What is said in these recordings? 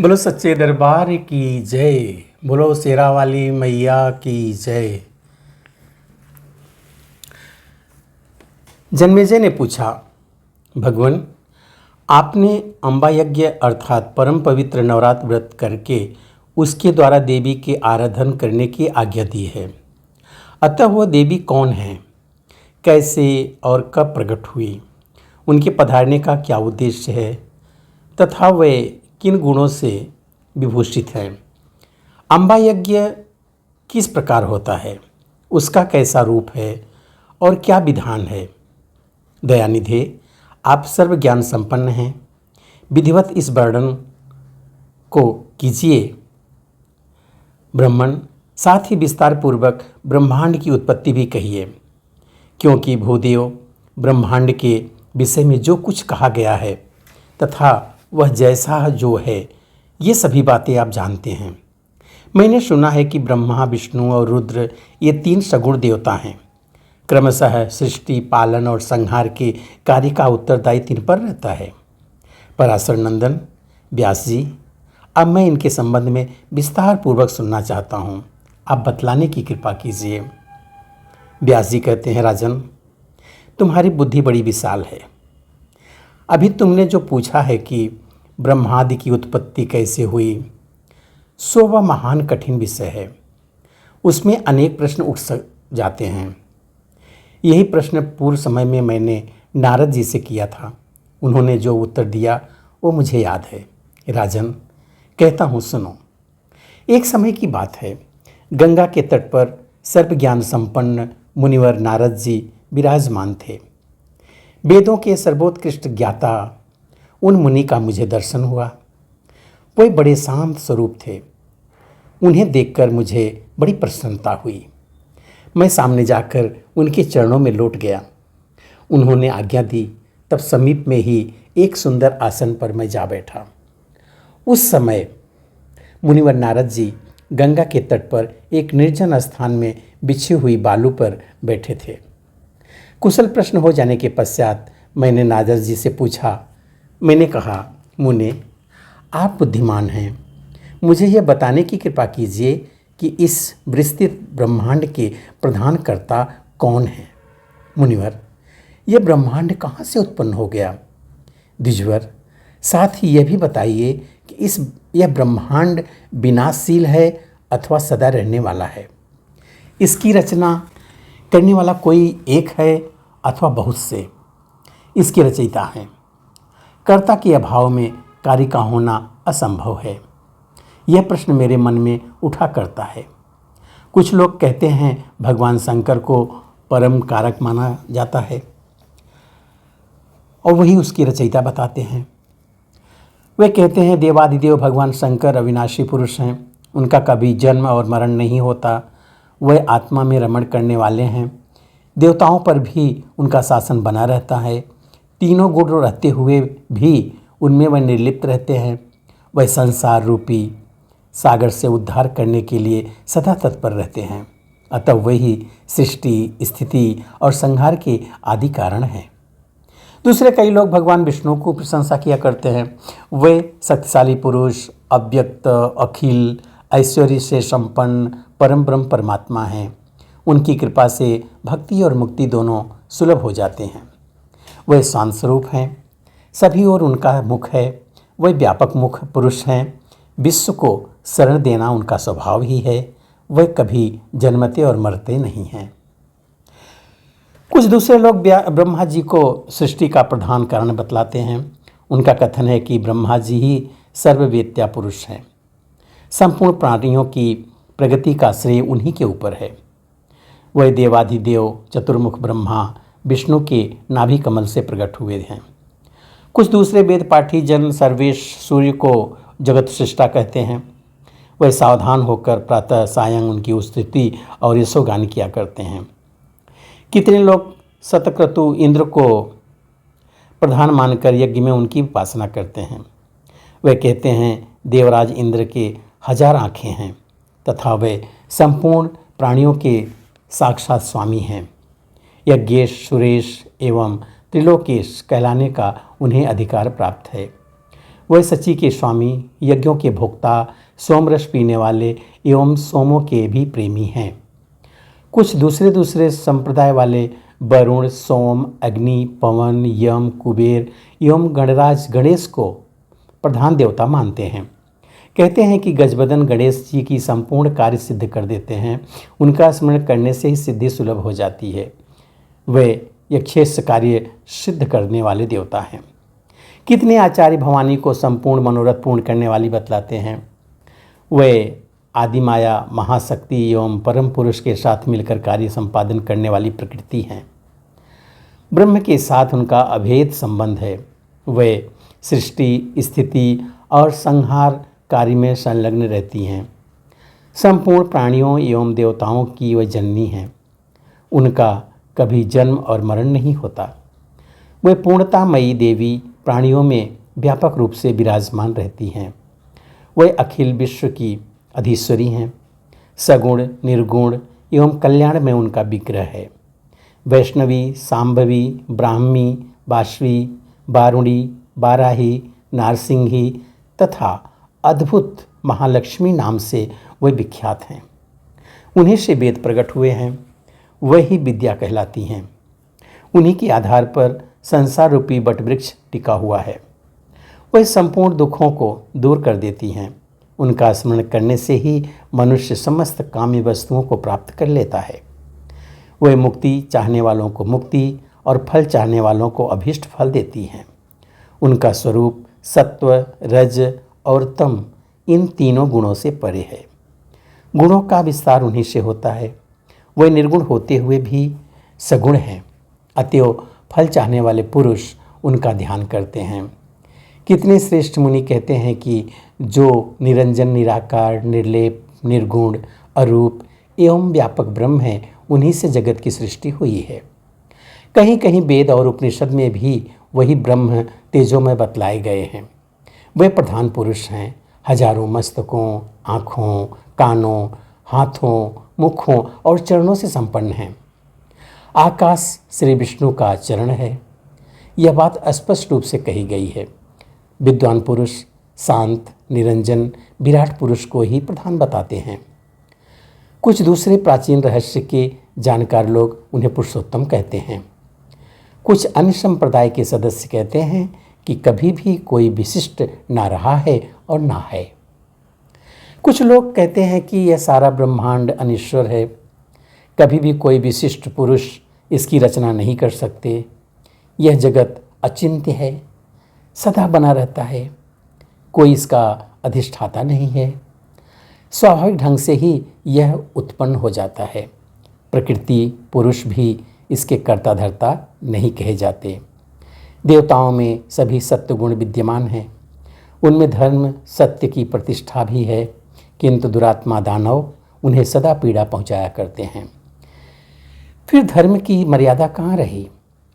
बोलो सच्चे दरबार की जय। बोलो शेरा वाली मैया की जय। जन्मेजय ने पूछा, भगवान, आपने अम्बा यज्ञ अर्थात परम पवित्र नवरात्र व्रत करके उसके द्वारा देवी के आराधन करने की आज्ञा दी है। अतः वह देवी कौन है, कैसे और कब प्रकट हुई, उनके पधारने का क्या उद्देश्य है तथा वे किन गुणों से विभूषित है। अम्बा यज्ञ किस प्रकार होता है, उसका कैसा रूप है और क्या विधान है। दयानिधे, आप सर्व ज्ञान संपन्न हैं, विधिवत इस वर्णन को कीजिए। ब्राह्मण, साथ ही विस्तार पूर्वक ब्रह्मांड की उत्पत्ति भी कहिए, क्योंकि भूदेव ब्रह्मांड के विषय में जो कुछ कहा गया है तथा वह जैसा जो है, ये सभी बातें आप जानते हैं। मैंने सुना है कि ब्रह्मा, विष्णु और रुद्र ये 3 सगुण देवता हैं। क्रमशः सृष्टि, पालन और संहार के कार्य का उत्तरदायित्व इन पर रहता है। पराशर नंदन व्यास जी, अब मैं इनके संबंध में विस्तार पूर्वक सुनना चाहता हूँ, आप बतलाने की कृपा कीजिए। व्यास जी कहते हैं, राजन, तुम्हारी बुद्धि बड़ी विशाल है। अभी तुमने जो पूछा है कि ब्रह्मादि की उत्पत्ति कैसे हुई, सो वह महान कठिन विषय है। उसमें अनेक प्रश्न उठ जाते हैं। यही प्रश्न पूर्व समय में मैंने नारद जी से किया था। उन्होंने जो उत्तर दिया वो मुझे याद है। राजन, कहता हूँ, सुनो। एक समय की बात है, गंगा के तट पर सर्व ज्ञान संपन्न मुनिवर नारद जी विराजमान थे। वेदों के सर्वोत्कृष्ट ज्ञाता उन मुनि का मुझे दर्शन हुआ। वे बड़े शांत स्वरूप थे। उन्हें देखकर मुझे बड़ी प्रसन्नता हुई। मैं सामने जाकर उनके चरणों में लौट गया। उन्होंने आज्ञा दी, तब समीप में ही एक सुंदर आसन पर मैं जा बैठा। उस समय मुनिवर नारद जी गंगा के तट पर एक निर्जन स्थान में बिछी हुई बालू पर बैठे थे। कुशल प्रश्न हो जाने के पश्चात मैंने नारद जी से पूछा। मैंने कहा, मुने, आप बुद्धिमान हैं, मुझे यह बताने की कृपा कीजिए कि इस विस्तृत ब्रह्मांड के प्रधान कर्ता कौन है। मुनिवर, यह ब्रह्मांड कहाँ से उत्पन्न हो गया। द्विजवर, साथ ही यह भी बताइए कि यह ब्रह्मांड विनाशशील है अथवा सदा रहने वाला है। इसकी रचना करने वाला कोई एक है अथवा बहुत से इसके रचयिता हैं। कर्ता के अभाव में कार्य का होना असंभव है। यह प्रश्न मेरे मन में उठा करता है। कुछ लोग कहते हैं भगवान शंकर को परम कारक माना जाता है और वही उसकी रचयिता बताते हैं। वे कहते हैं देवादिदेव भगवान शंकर अविनाशी पुरुष हैं, उनका कभी जन्म और मरण नहीं होता, वह आत्मा में रमण करने वाले हैं। देवताओं पर भी उनका शासन बना रहता है। तीनों गुण रहते हुए भी उनमें वह निर्लिप्त रहते हैं। वह संसार रूपी सागर से उद्धार करने के लिए सदा तत्पर रहते हैं। अतः वही सृष्टि, स्थिति और संहार के आदि कारण हैं। दूसरे कई लोग भगवान विष्णु को प्रशंसा किया करते हैं। वे शक्तिशाली पुरुष, अव्यक्त, अखिल, ऐश्वर्य से संपन्न परम ब्रह्म परमात्मा हैं। उनकी कृपा से भक्ति और मुक्ति दोनों सुलभ हो जाते हैं। वह शांत स्वरूप हैं, सभी ओर उनका मुख है। वह व्यापक मुख पुरुष हैं। विश्व को शरण देना उनका स्वभाव ही है। वह कभी जन्मते और मरते नहीं हैं। कुछ दूसरे लोग ब्रह्मा जी को सृष्टि का प्रधान कारण बतलाते हैं। उनका कथन है कि ब्रह्मा जी ही सर्ववेत्या पुरुष हैं। संपूर्ण प्राणियों की प्रगति का श्रेय उन्हीं के ऊपर है। वह देवाधिदेव चतुर्मुख ब्रह्मा विष्णु के नाभि कमल से प्रकट हुए हैं। कुछ दूसरे वेद पाठी जन सर्वेश सूर्य को जगत सृष्टा कहते हैं। वह सावधान होकर प्रातः सायं उनकी स्तुति और यशोगान किया करते हैं। कितने लोग शतक्रतु इंद्र को प्रधान मानकर यज्ञ में उनकी उपासना करते हैं। वे कहते हैं देवराज इंद्र के 1000 आँखें हैं तथा वे संपूर्ण प्राणियों के साक्षात स्वामी हैं। यज्ञेश, सुरेश एवं त्रिलोकेश कहलाने का उन्हें अधिकार प्राप्त है। वह सची के स्वामी, यज्ञों के भोक्ता, सोमरस पीने वाले एवं सोमों के भी प्रेमी हैं। कुछ दूसरे संप्रदाय वाले वरुण, सोम, अग्नि, पवन, यम, कुबेर एवं गणराज गणेश को प्रधान देवता मानते हैं। कहते हैं कि गजबदन गणेश जी की संपूर्ण कार्य सिद्ध कर देते हैं। उनका स्मरण करने से ही सिद्धि सुलभ हो जाती है। वे यक्षेश कार्य सिद्ध करने वाले देवता हैं। कितने आचार्य भवानी को संपूर्ण मनोरथ पूर्ण करने वाली बतलाते हैं। वे आदि माया, महाशक्ति एवं परम पुरुष के साथ मिलकर कार्य संपादन करने वाली प्रकृति हैं। ब्रह्म के साथ उनका अभेद संबंध है। वे सृष्टि, स्थिति और संहार कार्य में संलग्न रहती हैं। संपूर्ण प्राणियों एवं देवताओं की वह जननी हैं। उनका कभी जन्म और मरण नहीं होता। वे पूर्णतामयी देवी प्राणियों में व्यापक रूप से विराजमान रहती हैं। वे अखिल विश्व की अधीश्वरी हैं। सगुण, निर्गुण एवं कल्याण में उनका विग्रह है। वैष्णवी, सांभवी, ब्राह्मी, बाष्वी, बारुणी, बाराही, नारसिंही तथा अद्भुत महालक्ष्मी नाम से वे विख्यात हैं। उन्हीं से वेद प्रकट हुए हैं। वही विद्या कहलाती हैं। उन्हीं के आधार पर संसार रूपी वटवृक्ष टिका हुआ है। वह संपूर्ण दुखों को दूर कर देती हैं। उनका स्मरण करने से ही मनुष्य समस्त काम्य वस्तुओं को प्राप्त कर लेता है। वह मुक्ति चाहने वालों को मुक्ति और फल चाहने वालों को अभीष्ट फल देती हैं। उनका स्वरूप सत्व, रज और तम इन तीनों गुणों से परे है। गुणों का विस्तार उन्हीं से होता है। वह निर्गुण होते हुए भी सगुण हैं। अतएव फल चाहने वाले पुरुष उनका ध्यान करते हैं। कितने श्रेष्ठ मुनि कहते हैं कि जो निरंजन, निराकार, निर्लेप, निर्गुण, अरूप एवं व्यापक ब्रह्म है, उन्हीं से जगत की सृष्टि हुई है। कहीं कहीं वेद और उपनिषद में भी वही ब्रह्म तेजोमय बतलाए गए हैं। वे प्रधान पुरुष हैं। हजारों मस्तकों, आँखों, कानों, हाथों, मुखों और चरणों से संपन्न हैं। आकाश श्री विष्णु का चरण है। यह बात स्पष्ट रूप से कही गई है। विद्वान पुरुष शांत, निरंजन, विराट पुरुष को ही प्रधान बताते हैं। कुछ दूसरे प्राचीन रहस्य के जानकार लोग उन्हें पुरुषोत्तम कहते हैं। कुछ अन्य संप्रदाय के सदस्य कहते हैं कि कभी भी कोई विशिष्ट ना रहा है और ना है। कुछ लोग कहते हैं कि यह सारा ब्रह्मांड अनिश्वर है। कभी भी कोई विशिष्ट पुरुष इसकी रचना नहीं कर सकते। यह जगत अचिंत्य है, सदा बना रहता है। कोई इसका अधिष्ठाता नहीं है। स्वाभाविक ढंग से ही यह उत्पन्न हो जाता है। प्रकृति, पुरुष भी इसके कर्ता धर्ता नहीं कहे जाते। देवताओं में सभी सत्वगुण विद्यमान हैं। उनमें धर्म, सत्य की प्रतिष्ठा भी है, किंतु दुरात्मा दानव उन्हें सदा पीड़ा पहुंचाया करते हैं। फिर धर्म की मर्यादा कहाँ रही?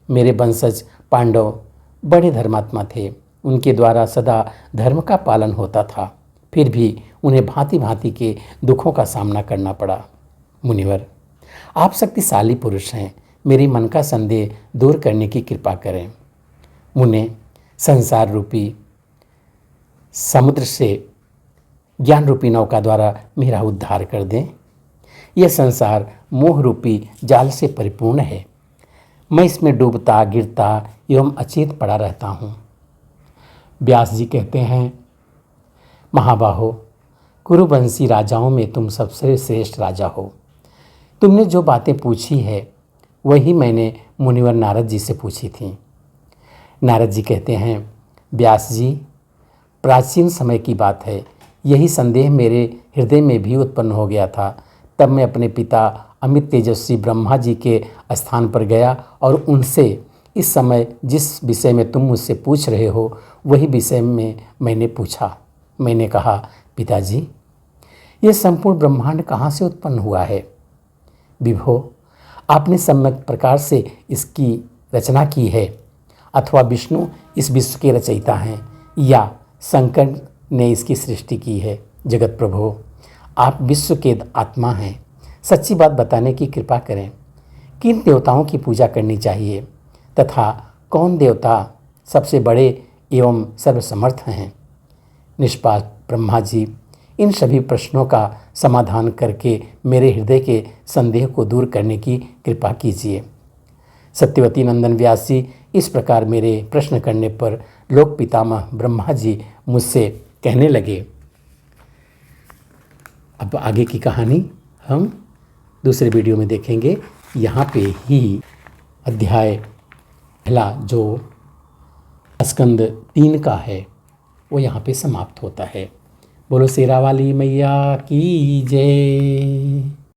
मेरे वंशज पांडव बड़े धर्मात्मा थे। उनके द्वारा सदा धर्म का पालन होता था। फिर भी उन्हें भांति भांति के दुखों का सामना करना पड़ा। मुनिवर, आप शक्तिशाली पुरुष हैं। मेरी मन का संदेह दूर करने की कृपा करें। मुने, संसार रूपी समुद्र से ज्ञान रूपी नौका द्वारा मेरा उद्धार कर दें। यह संसार मोह रूपी जाल से परिपूर्ण है। मैं इसमें डूबता, गिरता एवं अचेत पड़ा रहता हूँ। व्यास जी कहते हैं, महाबाहो, कुरुवंशी राजाओं में तुम सबसे श्रेष्ठ राजा हो। तुमने जो बातें पूछी है वही मैंने मुनिवर नारद जी से पूछी थी। नारद जी कहते हैं, व्यास जी, प्राचीन समय की बात है। यही संदेह मेरे हृदय में भी उत्पन्न हो गया था। तब मैं अपने पिता अमित तेजस्वी ब्रह्मा जी के स्थान पर गया और उनसे इस समय जिस विषय में तुम मुझसे पूछ रहे हो वही विषय में मैंने पूछा। मैंने कहा, पिताजी, ये संपूर्ण ब्रह्मांड कहाँ से उत्पन्न हुआ है? विभो, आपने सम्यक प्रकार से इसकी रचना की है, अथवा विष्णु इस विश्व के रचयिता हैं या शंकर ने इसकी सृष्टि की है। जगत प्रभु, आप विश्व के आत्मा हैं। सच्ची बात बताने की कृपा करें। किन देवताओं की पूजा करनी चाहिए तथा कौन देवता सबसे बड़े एवं सर्वसमर्थ हैं? निष्पाप ब्रह्मा जी, इन सभी प्रश्नों का समाधान करके मेरे हृदय के संदेह को दूर करने की कृपा कीजिए। सत्यवती नंदन व्यास जी इस प्रकार मेरे प्रश्न करने पर लोक पितामह ब्रह्मा जी मुझसे कहने लगे। अब आगे की कहानी हम दूसरे वीडियो में देखेंगे। यहाँ पे ही अध्याय पहला जो स्कंद 3 का है वो यहाँ पे समाप्त होता है। बोलो शेरा वाली मैया की जय।